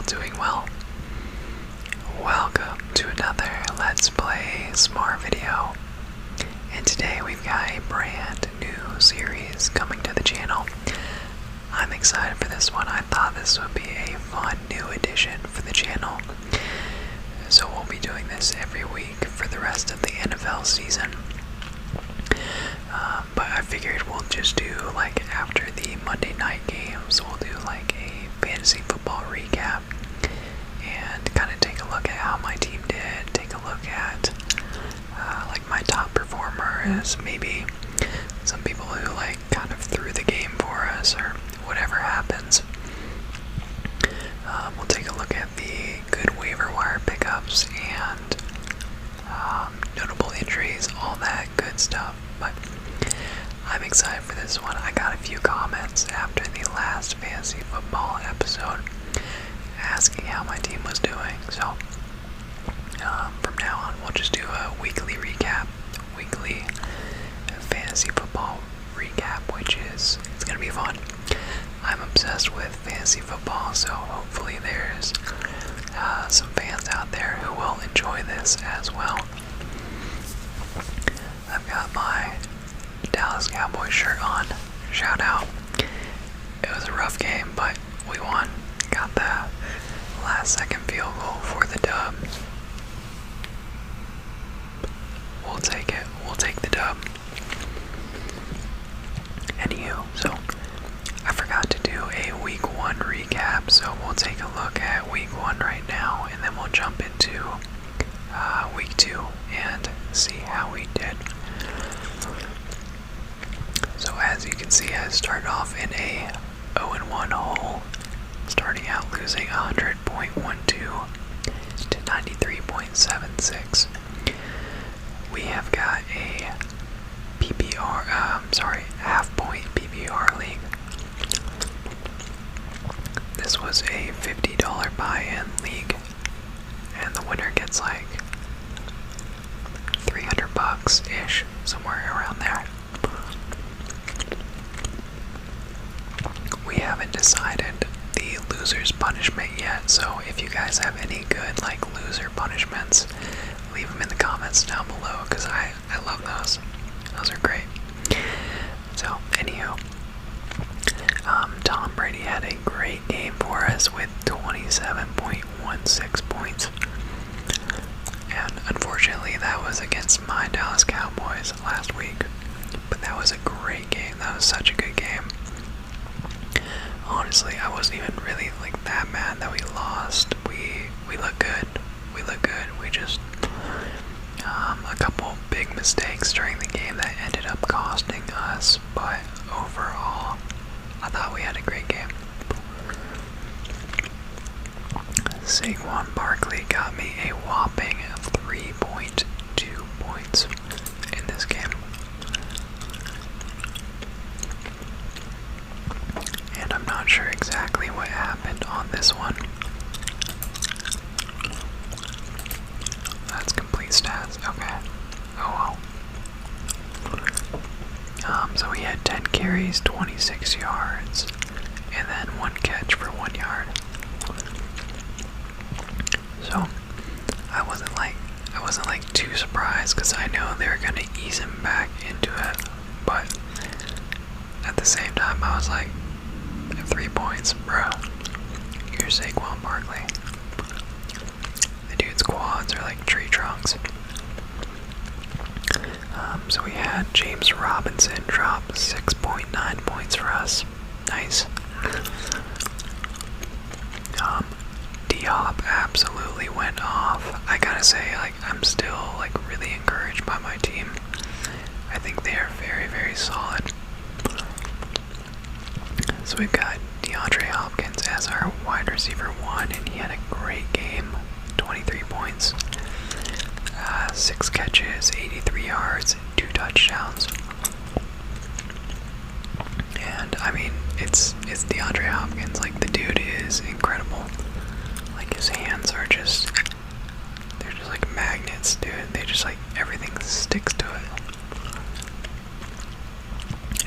doing well. Welcome to another Let's Play Smart video. And today we've got a brand new series coming to the channel. I'm excited for this one. I thought this would be a fun new addition for the channel. So we'll be doing this every week for the rest of the NFL season. But I figured we'll just do, like, after the Monday night games, we'll do like a fantasy football recap and kind of take a look at how my team did, take a look at like my top performers, maybe some people who like kind of threw the game for us or whatever happens. We'll take a look at the good waiver wire pickups and notable injuries, all that good stuff. But I'm excited for this one. I got a few comments after the last fantasy football episode asking how my team was doing. So from now on, we'll just do a weekly recap, weekly fantasy football recap, which is, it's gonna be fun. I'm obsessed with fantasy football, so hopefully there's some fans out there who will enjoy this as well. I've got my Dallas Cowboys shirt on. Shout out. It was a rough game, but we won. Got the last second field goal for the dub. We'll take it. We'll take the dub. Anywho, so I forgot to do a week 1 recap, so we'll take a look at week 1 right now, and then we'll jump into week 2 and see how we did. So as you can see, I started off in a 0-1 hole, starting out losing 100.12 to 93.76. We have got a half-point PPR league. This was a $50 buy-in league, and the winner gets like $300-ish, somewhere around there. We haven't decided the loser's punishment yet, so if you guys have any good like loser punishments, leave them in the comments down below, because I love those. Those are great. So, anywho, Tom Brady had a great game for us with 27.16 points. And unfortunately, that was against my Dallas Cowboys last week. But that was a great game. That was such a good game. Honestly, I wasn't even really like that mad that we lost. We look good. We look good. We just a couple big mistakes during the game that ended up costing us, but overall, I thought we had a great game. Saquon Barkley got me a whopping 3.2 points in this game. And I'm not sure exactly what happened on this one. That's complete stats. Okay. Oh well. So we had 10 carries, 26 yards, and then 1 catch for 1 yard. So I wasn't like too surprised, because I know they were gonna ease him back into it, but at the same time I was like, 3 points, bro. You're Saquon Barkley. The dude's quads are like tree trunks. So we had James Robinson drop 6.9 points for us. Nice. D-Hop absolutely went off. I gotta say, like, I'm still like really encouraged by my team. I think they are very, very solid. So we've got DeAndre Hopkins as our wide receiver 1, and he had a great game. 23 points, 6 catches, 83 yards, 2 touchdowns. And I mean, it's DeAndre Hopkins. Like, the dude is incredible. Like, his hands are just, they're just like magnets, dude. They just like, everything sticks to it.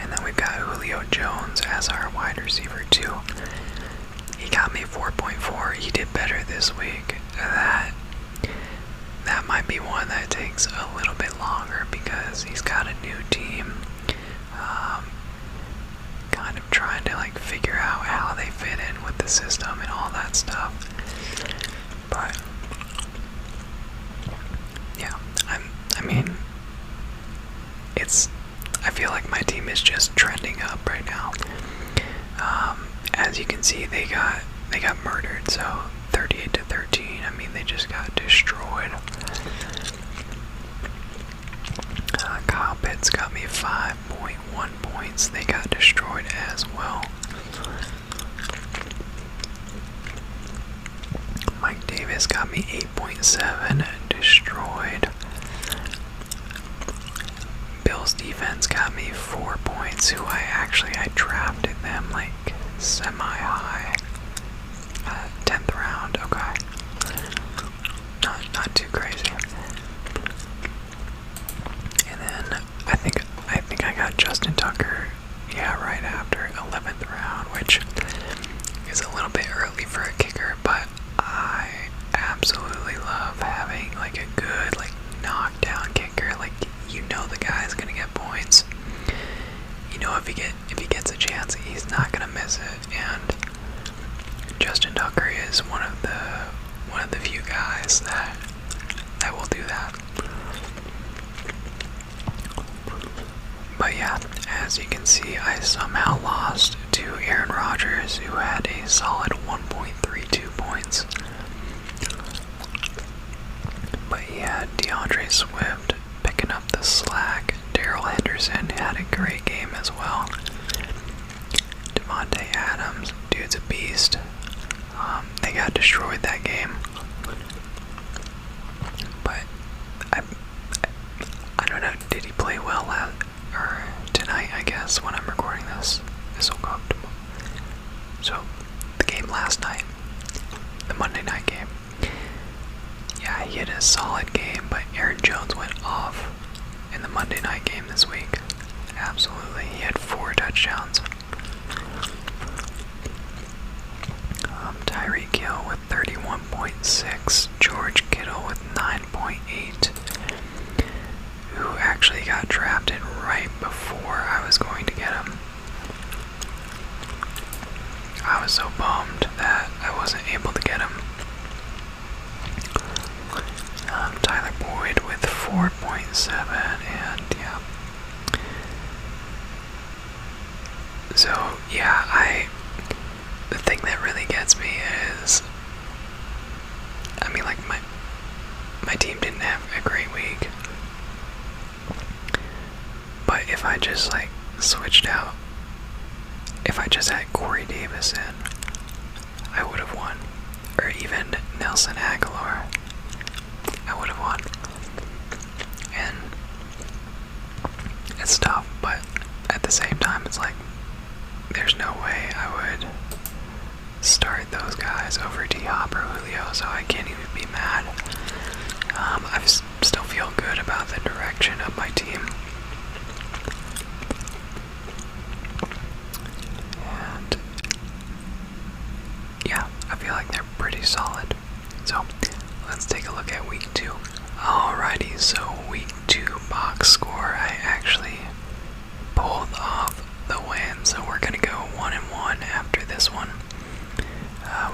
And then we've got Julio Jones as our wide receiver 2. He got me 4.4 or he did better this week. That might be one that takes a little bit longer because he's got a new team. Kind of trying to like figure out how they fit in with the system and all that stuff. But yeah, I mean, I feel like my team is just trending up right now. As you can see, they got murdered. So 38-13. I mean, they just got destroyed. Kyle Pitts got me 5.1 points. They got destroyed as well. Mike Davis got me 8.7, destroyed. Bill's defense got me 4 points, who I drafted them like semi-high. 10th round, okay. Not too crazy. And then I think I got Justin Tucker, yeah, right after 11th round, which is a little bit early for a kicker, but I absolutely love having like a good like knockdown kicker. Like, you know the guy's gonna get points. You know if he gets a chance, he's not gonna miss it. And Justin Tucker is one of the few guys that will do that. But yeah, as you can see, I somehow lost to Aaron Rodgers, who had a solid 1.32 points. But he had DeAndre Swift picking up the slack. Darrell Henderson had a great game as well. Devontae Adams, dude's a beast. They got destroyed that game. But I don't know, did he play well or tonight, I guess, when I'm recording this? This will go up tomorrow. So, the game last night, the Monday night game. Yeah, he had a solid game, but Aaron Jones went off in the Monday night game this week. Absolutely, he had 4 touchdowns. Tyreek Hill with 31.6, George Kittle with 9.8, who actually got drafted right before I was going to get him. I was so bummed that I wasn't able to get him. Tyler Boyd with 4.7, and yeah. So yeah, the thing that really gets me is, I mean, like my team didn't have a great week, but if I just like switched out, if I just had Corey Davis in, I would have won, or even Nelson Aguilar, I would have won. And it's tough, but at the same time, it's like there's no way I would start those guys over D-Hop or Julio, so I can't even be mad. I still feel good about the direction of my team. And yeah, I feel like they're pretty solid. So let's take a look at week 2. Alrighty, so week 2 box score, I actually pulled off the win, so we're gonna go 1-1 after this one.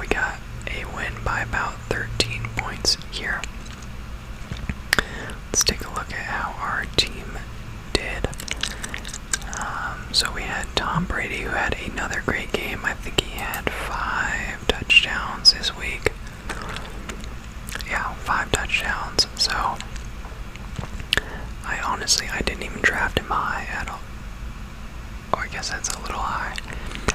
We got a win by about 13 points here. Let's take a look at how our team did. So we had Tom Brady, who had another great game. I think he had 5 touchdowns this week. Yeah, 5 touchdowns. So I didn't even draft him high at all. Oh, I guess that's a little high.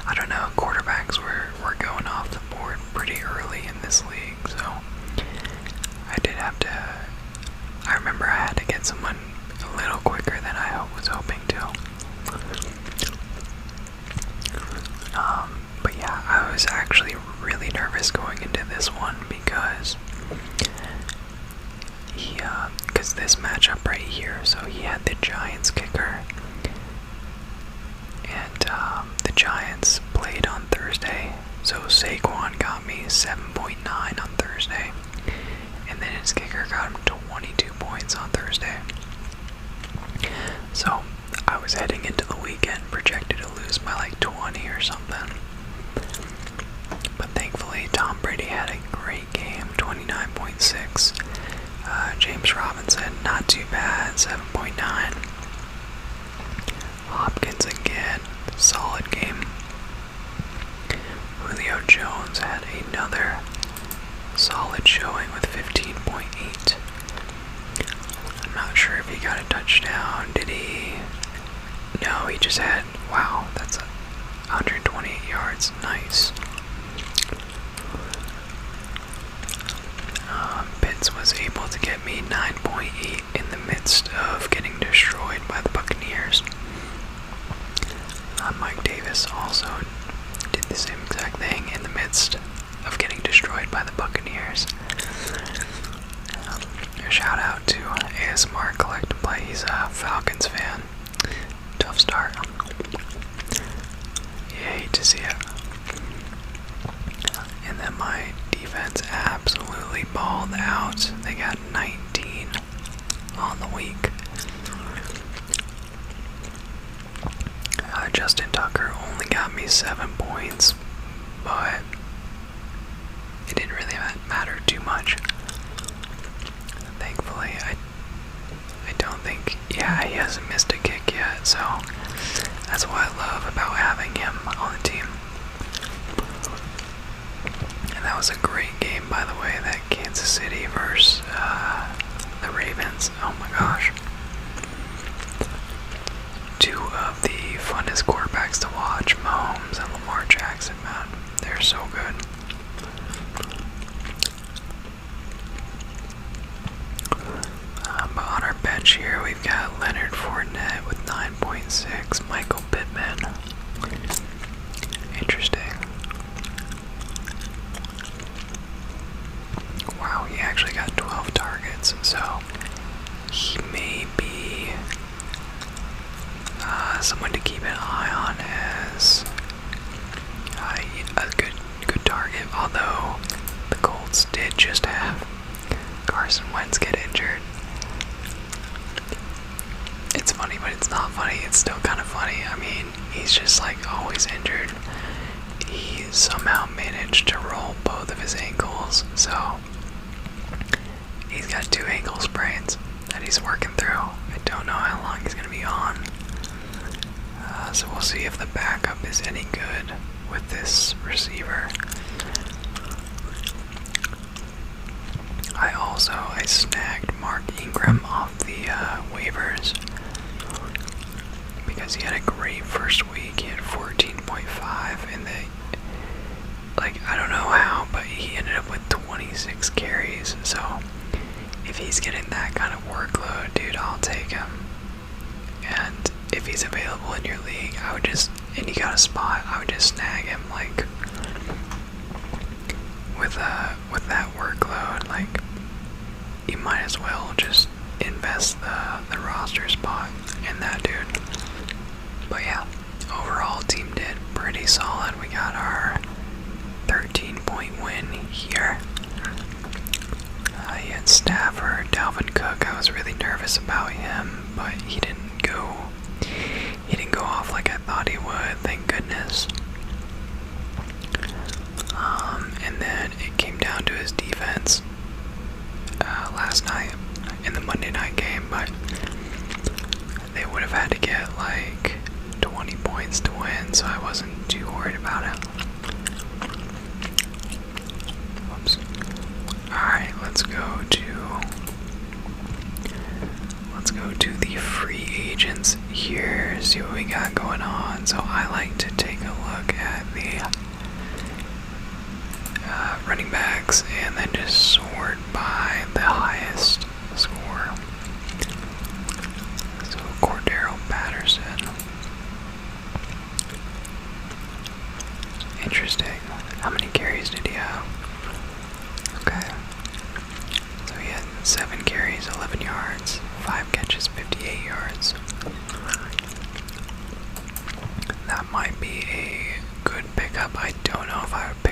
I don't know, quarterbacks were going off the board pretty early in this league, so I remember I had to get someone a little quicker than I was hoping to. But yeah, I was actually really nervous going into this one because this matchup right here, so he had the Giants kicker, and the Giants played on Thursday, So Saquon got me 7.9 on Thursday, and then his kicker got him 22 points on Thursday. So I was heading into the weekend projected to lose by like 20 or something. But thankfully, Tom Brady had a great game, 29.6. James Robinson, not too bad, 7.9. Hopkins again, solid game. Julio Jones had another solid showing with 15.8. I'm not sure if he got a touchdown. Did he? No, he just had, wow, that's 128 yards. Nice. Pitts was able to get me 9.8 in the midst of getting destroyed by the Buccaneers. Mike Davis also did the same exact thing in the midst of getting destroyed by the Buccaneers. A shout out to ASMR Collect to Play. He's a Falcons fan. Tough start. You hate to see it. And then my defense absolutely balled out. They got 19 on the week. Justin Tucker only got me 7 points, but it didn't really matter too much. Thankfully, I don't think, yeah, he hasn't missed a kick yet, so that's what I love about having him on the team. And that was a great game, by the way, that Kansas City versus the Ravens. Oh my gosh. Two of the funnest quarterbacks to watch, Mahomes and Lamar Jackson, man. They're so good. But on our bench here, we've got Leonard Fournette with 9.6, Michael Pittman. Interesting. Wow, he actually got 12 targets, so he may be someone to keep an eye on as a good target, although the Colts did just have Carson Wentz get injured. It's funny, but it's not funny. It's still kind of funny. I mean, he's just like always injured. He somehow managed to roll both of his ankles, so he's got 2 ankle sprains that he's working through. I don't know how long he's going to be on. So we'll see if the backup is any good with this receiver. I snagged Mark Ingram off the waivers because he had a great first week. He had 14.5 and I don't know how, but he ended up with 26 carries. So if he's getting that kind of workload, dude, I'll take him. And if he's available in your league, and you got a spot, I would just snag him, like, with that workload, like, you might as well just invest the roster spot in that dude. But yeah, overall team did pretty solid. We got our 13-point win here. He had Stafford, Dalvin Cook. I was really nervous about him, but he didn't go off like I thought he would, thank goodness. And then it came down to his defense last night in the Monday night game, but they would have had to get like 20 points to win, so I wasn't too worried about it. Whoops. Alright, let's go to the free agents here, see what we got going on. So I like to take a look at the running backs and then just sort by the highest score. So Cordero Patterson. Interesting. How many carries did he have? Okay. So he had 7 carries, 11 yards, 5 catches, 58 yards. That might be a good pickup. I don't know if I would pick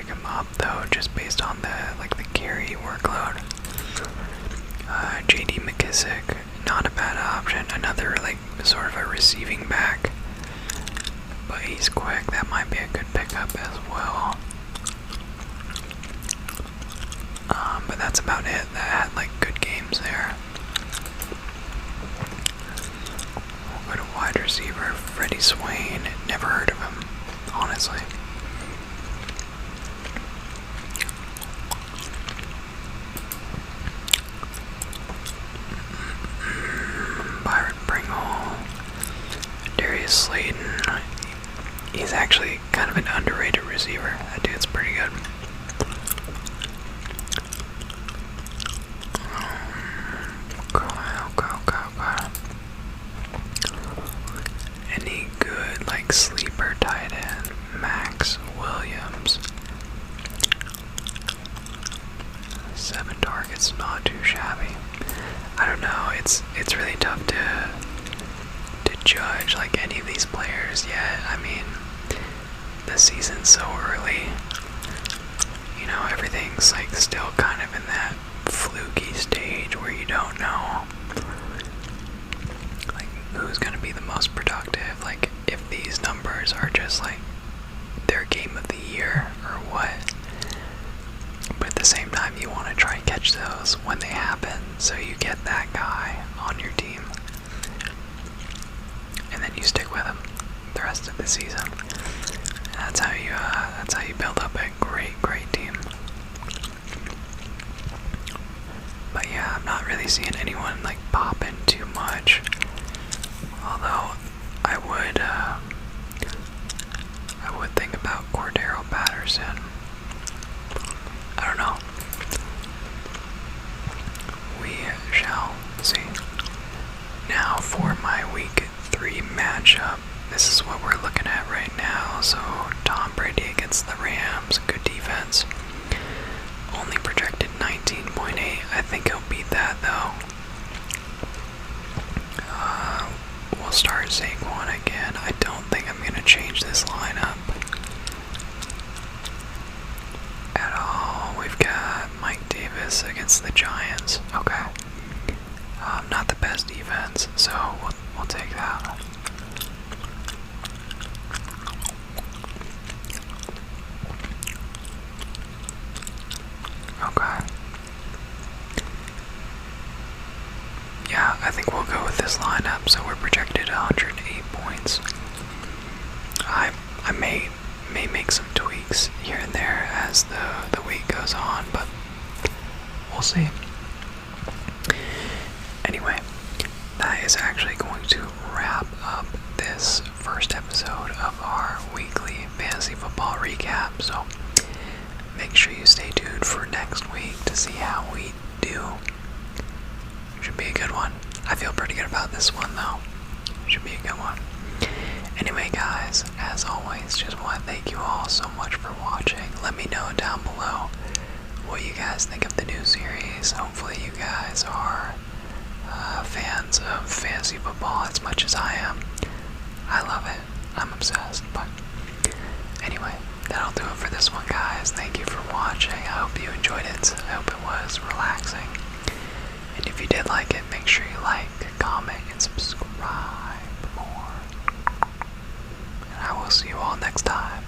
basic, not a bad option. Another like sort of a receiving back, but he's quick. That might be a good pickup as well. But that's about it. That had like good games there. We'll go to wide receiver, Freddie Swain. Never heard of him, honestly. Byron Pringle, Darius Slayton. He's actually kind of an underrated receiver. That dude's pretty good. Okay. Any good, like, sleeper tight end? Max Williams. 7 targets, not too shabby. I don't know, it's really tough to judge, like, any of these players yet. I mean, the season's so early. You know, everything's, like, still kind of in that fluky stage where you don't know like who's gonna be the most productive, like if these numbers are just like their game of the year or what. But at the same time, you want to try and catch those when they happen, so you get that guy on your team and then you stick with him the rest of the season. And that's how you build up a great team. But yeah, I'm not really seeing anyone like pop in too much. Although I would think about Cordero Patterson. I don't know. We shall see. Now for my week 3 matchup. This is what we're looking at right now. So Tom Brady against the Rams, good defense. Only projected 19.8. I think he'll beat that though. We'll start Saquon again. I don't think I'm gonna change this lineup at all. We've got Mike Davis against the Giants. Okay. Not the best defense, so we'll take that. Okay. Yeah, I think we'll go with this lineup. So we're projected 108 points. I may make some tweaks here and there as the week goes on, but we'll see. Anyway, that is actually going to wrap up this first episode of our weekly fantasy football recap. So make sure you stay tuned for next week to see how we do. Should be a good one. I feel pretty good about this one though. Should be a good one. Anyway guys, as always, just want to thank you all so much for watching. Let me know down below what you guys think of the new series. Hopefully you guys are fans of fantasy football as much as I am. I love it. I'm obsessed. But anyway, that'll do it for this one guys. Thank you for watching. I hope you enjoyed it. I hope it was relaxing. And if you did like it, make sure you like, comment, and subscribe for more. And I will see you all next time.